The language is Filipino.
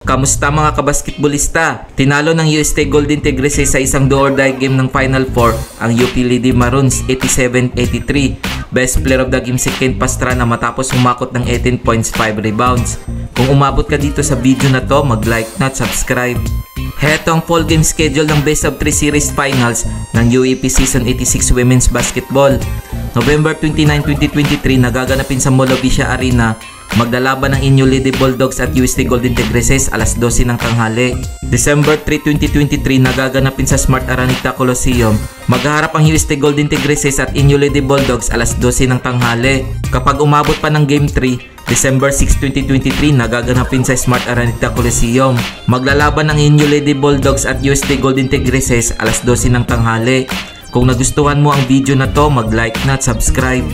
Kamusta mga kabasketbolista? Tinalo ng UST Golden Tigresses sa isang do-or-die game ng Final Four ang UP Lady Maroons 87-83. Best player of the game si Ken Pastrana matapos humakot ng 18 points, 5 rebounds. Kung umabot ka dito sa video na to, mag-like na at subscribe. Heto ang full game schedule ng Best of 3 Series Finals ng UAP Season 86 Women's Basketball. November 29, 2023 nagaganapin sa Molovicia Arena. Magdalaban ng Inyo Lady Bulldogs at UST Golden Tigresses alas 12 ng tanghali. December 3, 2023 nagaganapin sa Smart Araneta Coliseum. Maghaharap ang UST Golden Tigresses at Inyo Lady Bulldogs alas 12 ng tanghali. Kapag umabot pa ng Game 3, December 6, 2023 nagaganapin sa Smart Araneta Coliseum. Maglalaban ng Inyo Lady Bulldogs at UST Golden Tigresses alas 12 ng tanghali. Kung nagustuhan mo ang video na to, mag-like na at subscribe.